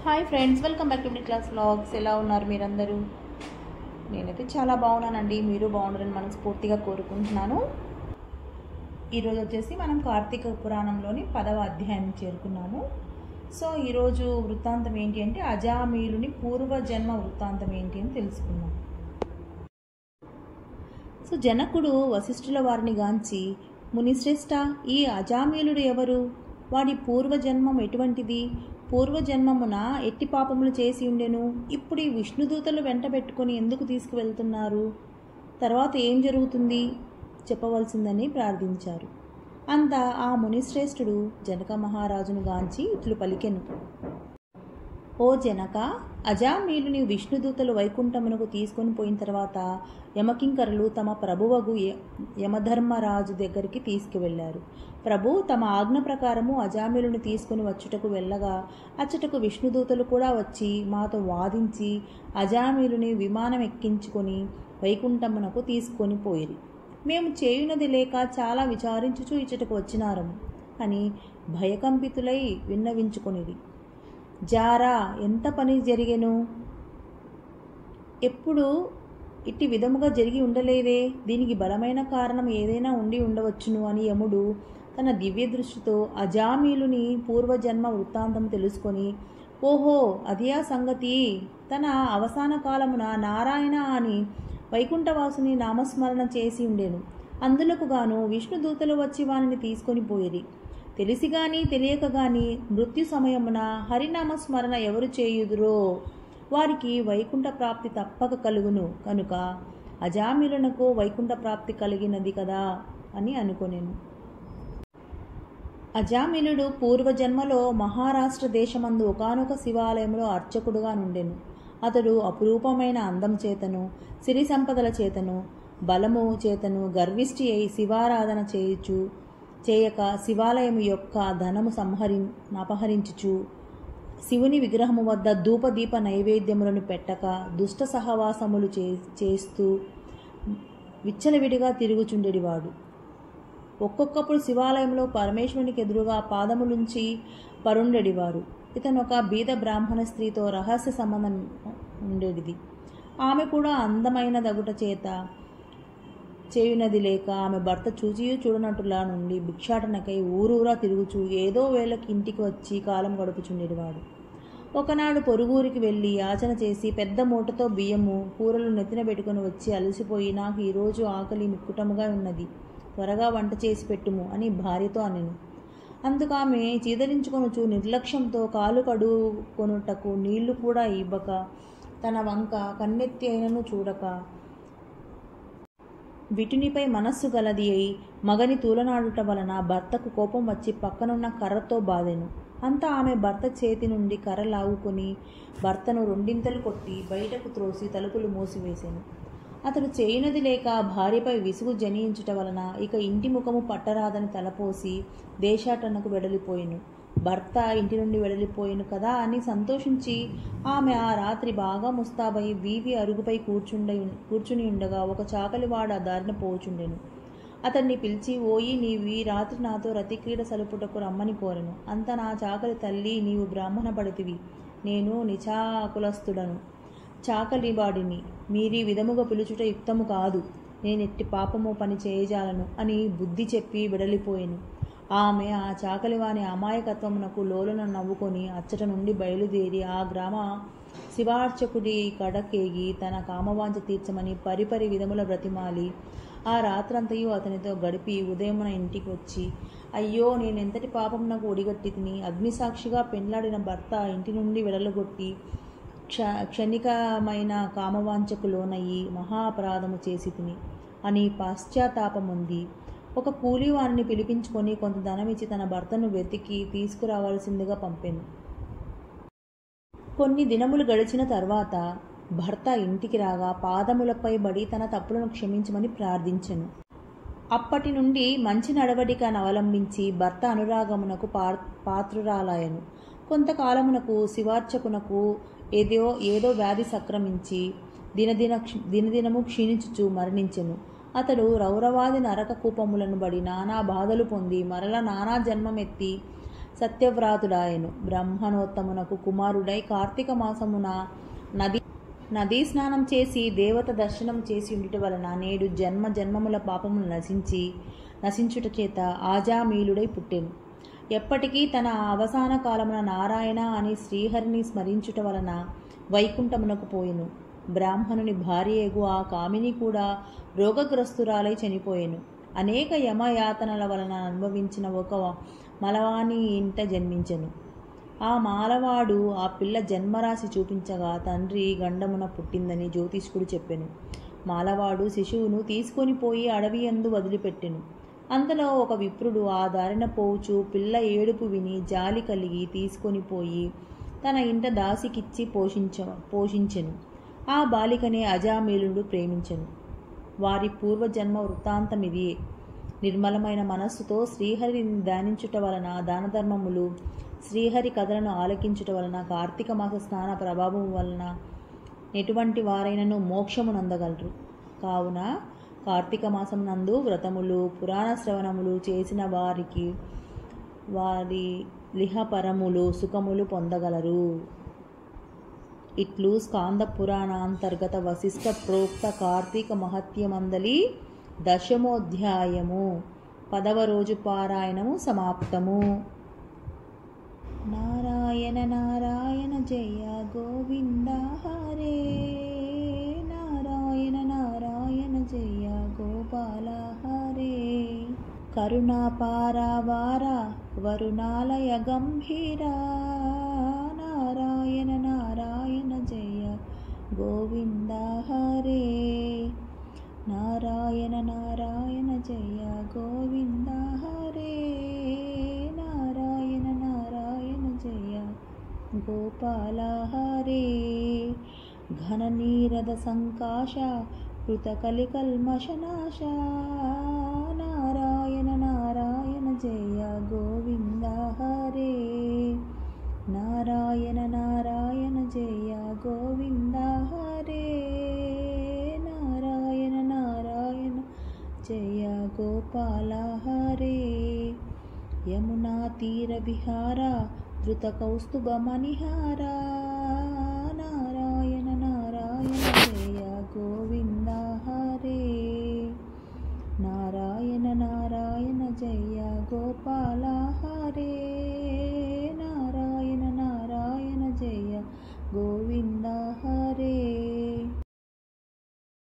Hi friends, welcome back to middle class vlogs. ఎలా ఉన్నారు మీరందరూ? నేనైతే చాలా బాగున్నానండి. మీరు బాగున్నారని మనస్ఫూర్తిగా కోరుకుంటున్నాను. ఈరోజు వచ్చేసి మనం కార్తీక పురాణంలోని 10వ అధ్యాయం చేరుకున్నాము. సో ఈరోజు వృత్తాంతం ఏంటి అంటే అజామీలుని పూర్వజన్మ వృత్తాంతం ఏంటి అని తెలుసుకుందాం. సో జనకుడు వశిష్ఠుల వారిని గాంచి, మునిశ్రేష్ఠ, ఈ అజామీలుడు ఎవరు? వాడి పూర్వజన్మం ఎటువంటిది? పూర్వజన్మమున ఎట్టి పాపములు చేసి ఉండెను? ఇప్పుడు ఈ విష్ణుదూతలు వెంట పెట్టుకుని ఎందుకు తీసుకువెళ్తున్నారు? తర్వాత ఏం జరుగుతుంది చెప్పవలసిందని ప్రార్థించారు. అంతా ఆ మునిశ్రేష్ఠుడు జనక మహారాజును గాంచి ఇట్లు పలికెను. ఓ జనక, అజామీలుని విష్ణుదూతలు వైకుంఠమునకు తీసుకొని పోయిన తర్వాత యమకింకరులు తమ ప్రభువగు యమధర్మరాజు దగ్గరికి తీసుకువెళ్లారు. ప్రభు తమ ఆజ్ఞ ప్రకారము అజామీలుని తీసుకుని వచ్చుటకు వెళ్ళగా అచ్చటకు విష్ణుదూతలు కూడా వచ్చి మాతో వాదించి అజామీలుని విమానం ఎక్కించుకొని వైకుంఠమునకు తీసుకొని పోయిరి. మేము చేయునది లేక చాలా విచారించుచూ ఇచ్చటకు వచ్చినారము అని భయకంపితులై విన్నవించుకొనిరి. జారా, ఎంత పని జరిగెను? ఎప్పుడు ఇట్టి విధముగా జరిగి ఉండలేదే. దీనికి బలమైన కారణం ఏదైనా ఉండి ఉండవచ్చును అని యముడు తన దివ్య దృష్టితో అజామీలుని పూర్వజన్మ వృత్తాంతం తెలుసుకొని, ఓహో అదియా సంగతి, తన అవసాన కాలమున నారాయణ అని వైకుంఠవాసుని నామస్మరణ చేసి ఉండెను. అందులకు గాను విష్ణుదూతలు వచ్చి వానిని తీసుకొని పోయిరి. తెలిసి గాని తెలియక గాని మృత్యు సమయమున హరినామస్మరణ ఎవరు చేయుదురో వారికి వైకుంఠ ప్రాప్తి తప్పక కలుగును. కనుక అజామీలునకు వైకుంఠ ప్రాప్తి కలిగినది కదా అని అనుకొనెను. అజామీలుడు పూర్వజన్మలో మహారాష్ట్ర దేశమందు ఒకానొక శివాలయంలో అర్చకుడుగా నుండెను. అతడు అపురూపమైన అందం చేతను, సిరి సంపదల చేతను, బలము చేతను గర్విష్ఠి అయి శివారాధన చేయక శివాలయం యొక్క ధనము అపహరించుచు శివుని విగ్రహము వద్ద ధూపదీప నైవేద్యములను పెట్టక దుష్ట సహవాసములు చేస్తూ విచ్చలవిడిగా తిరుగుచుండెడివాడు. ఒక్కొక్కప్పుడు శివాలయంలో పరమేశ్వరునికి ఎదురుగా పాదములుంచి పరుండెడివారు. ఇతను ఒక బీద బ్రాహ్మణ స్త్రీతో రహస్య సంబంధం ఉండేది. ఆమె కూడా అందమైన దగుట చేత చేయునది లేక ఆమె భర్త చూచియూ చూడనట్టులా నుండి భిక్షాటనకై ఊరూరా తిరుగుచూ ఏదో వేళకి ఇంటికి వచ్చి కాలం గడుపుచుండేవాడు. ఒకనాడు పొరుగురికి వెళ్ళి యాచన చేసి పెద్ద మూటతో బియ్యము కూరలు నెత్తిన పెట్టుకుని వచ్చి అలసిపోయి, నాకు ఈరోజు ఆకలి మిక్కుటముగా ఉన్నది, త్వరగా వంట చేసి పెట్టుము అని భార్యతో అనెను. అందుకామె చీదరించుకొనుచు నిర్లక్ష్యంతో కాలు కడుకొనుటకు నీళ్లు కూడా ఇవ్వక తన వంక కన్నెత్తి అయినను చూడక విటునిపై మనస్సు గలది అయి మగని తూలనాడుట వలన భర్తకు కోపం వచ్చి పక్కనున్న కర్రతో బాదెను. అంతా ఆమె భర్త చేతి నుండి కర్ర లాగుకొని భర్తను రెండింతలు కొట్టి బయటకు త్రోసి తలుపులు మూసివేసెను. అతడు చేయునది లేక భార్యపై విసుగు జనించుట వలన ఇక ఇంటి ముఖము పట్టరాదని తలపోసి దేశాటనకు వెడలిపోయెను. భర్త ఇంటి నుండి వెడలిపోయిను కదా సంతోషించి ఆమె ఆ రాత్రి బాగా ముస్తాబై వీధి అరుగుపై కూర్చుని ఉండగా ఒక చాకలివాడ దారిన పోచుండెను. అతన్ని పిలిచి, ఓయి, నీవు ఈ రాత్రి నాతో రతిక్రీడ సలుపుటకు రమ్మని కోరెను. అంత నా చాకలి, తల్లి, నీవు బ్రాహ్మణ పడితివి, నేను నిచాకులస్తుడను, చాకలివాడిని, మీరీ విధముగా పిలుచుట యుక్తము కాదు, నేనెట్టి పాపము పని చేయజాలను అని బుద్ధి చెప్పి వెడలిపోయెను. ఆమె ఆ చాకలివాని అమాయకత్వమునకు లోలన నవ్వుకొని అచ్చట నుండి బయలుదేరి ఆ గ్రామ శివార్చకుడి కడకేగి తన కామవాంఛ తీర్చమని పరిపరి విధముల బ్రతిమాలి ఆ రాత్రంతయు అతనితో గడిపి ఉదయమున ఇంటికి వచ్చి, అయ్యో, నేనెంతటి పాపమునకు ఒడిగట్టి తిని, అగ్నిసాక్షిగా పెండ్లాడిన భర్త ఇంటి నుండి వెడలగొట్టి క్షణికమైన కామవాంఛకు లోనయ్యి మహాపరాధము చేసి తిని అని పశ్చాత్తాపముంది ఒక కూలివారిని పిలిపించుకొని కొంత ధనమిచ్చి తన భర్తను వెతికి తీసుకురావాల్సిందిగా పంపెను. కొన్ని దినములు గడిచిన తర్వాత భర్త ఇంటికి రాగా పాదములపై బడి తన తప్పులను క్షమించమని ప్రార్థించెను. అప్పటి నుండి మంచి నడవడికను అవలంబించి భర్త అనురాగమునకు పాత్రురాలాయను. కొంతకాలమునకు శివార్చకునకు ఏదో వ్యాధి సంక్రమించి దినదినము క్షీణించుచు మరణించెను. అతడు రౌరవాది నరక కూపములను బడి నానా బాధలు పొంది మరల నానా జన్మమెత్తి సత్యవ్రాతుడాయను. బ్రహ్మణోత్తమునకు కుమారుడై కార్తీక మాసమున నదీ స్నానం చేసి దేవత దర్శనం చేసి ఉండుట వలన నేడు జన్మ జన్మముల పాపములు నశించుట చేత ఆజామీలుడై పుట్టెను. ఎప్పటికీ తన అవసాన కాలమున నారాయణ అని శ్రీహరిని స్మరించుట వలన వైకుంఠమునకు పోయెను. బ్రాహ్మణుని భార్యయగు ఆ కామిని కూడా రోగగ్రస్తురాలై చనిపోయెను. అనేక యమయాతనల వలన అనుభవించిన ఒక మలవాని ఇంట జన్మించెను. ఆ మాలవాడు ఆ పిల్ల జన్మరాశి చూపించగా తండ్రి గండమున పుట్టిందని జ్యోతిష్కుడు చెప్పెను. మాలవాడు శిశువును తీసుకొని పోయి అడవి యందు వదిలిపెట్టెను. అంతలో ఒక విప్రుడు ఆ దారిన పోవుచు పిల్ల ఏడుపు విని జాలి కలిగి తీసుకొని పోయి తన ఇంట దాసికిచ్చి పోషించెను. ఆ బాలికనే అజామీలుడు ప్రేమించెను. వారి పూర్వజన్మ వృత్తాంతమిదియే. నిర్మలమైన మనస్సుతో శ్రీహరిని ధ్యానించుట వలన దానధర్మములు, శ్రీహరి కథలను ఆలకించుట వలన, కార్తీక మాస స్నాన ప్రభావం వలన ఎటువంటి వారైనను మోక్షమునందగలరు. కావున కార్తీక మాసం నందు వ్రతములు, పురాణ శ్రవణములు చేసిన వారి లిహపరములు సుఖములు పొందగలరు. ఇట్లు స్కాంద పురాణాంతర్గత వశిష్ఠ ప్రోక్త కార్తీక మహత్యమందలి దశమోధ్యాయము 10వ రోజు పారాయణము సమాప్తము. నారాయణ నారాయణ జయ గోవింద హరే, నారాయణ నారాయణ జయ గోపాల హరే, కరుణాపారావార వరుణాలయ గంభీర, నారాయణ నారాయణ జయ గోవింద హరే, నారాయణ నారాయణ జయ గోవింద హరే, నారాయణ నారాయణ జయ గోపాల హరే, ఘననీరద సంకాశ కృతకలికల్మషనాశ, నారాయణ నారాయణ జయ గోవింద హరే, నారాయణ నారాయణ జయ గోవింద హరే, నారాయణ నారాయణ జయ గోపాల హరే, యమునా తీర విహార ధృత కౌస్తుభ మణిహార, నారాయణ నారాయణ జయ గోవింద హరే, నారాయణ నారాయణ జయ గోపాల హరే.